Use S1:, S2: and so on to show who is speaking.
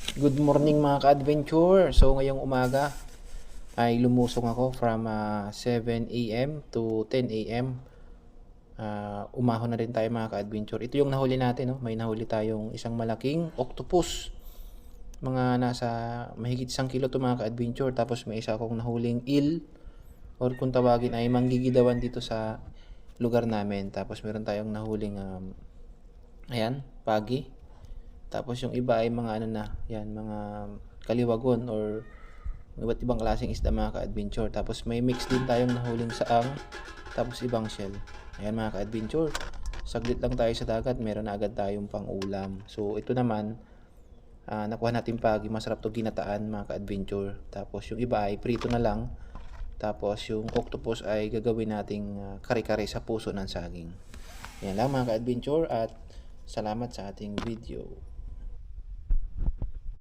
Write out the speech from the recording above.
S1: Good morning mga ka-adventure. So ngayong umaga ay lumusong ako from 7 a.m. to 10 a.m. Umahon na rin tayo mga ka-adventure. Ito yung nahuli natin, no? May nahuli tayong isang malaking octopus. Mga nasa mahigit 1 kilo to mga ka-adventure. Tapos may isa akong nahuling eel or kung tawagin ay manggigidawan dito sa lugar namin. Tapos meron tayong nahuling ayan, pagi. Tapos yung iba ay mga ano na, yan, mga kaliwagon or iba't ibang klaseng isda mga ka-adventure. Tapos may mix din tayong nahuling saang, tapos ibang shell. Ayan mga ka-adventure, saglit lang tayo sa dagat, meron na agad tayong pang ulam. So ito naman, nakuha natin pagi, masarap to ginataan mga ka-adventure. Tapos yung iba ay prito na lang. Tapos yung octopus ay gagawin nating kare-kare sa puso ng saging. Yan lang mga ka-adventure at salamat sa ating video.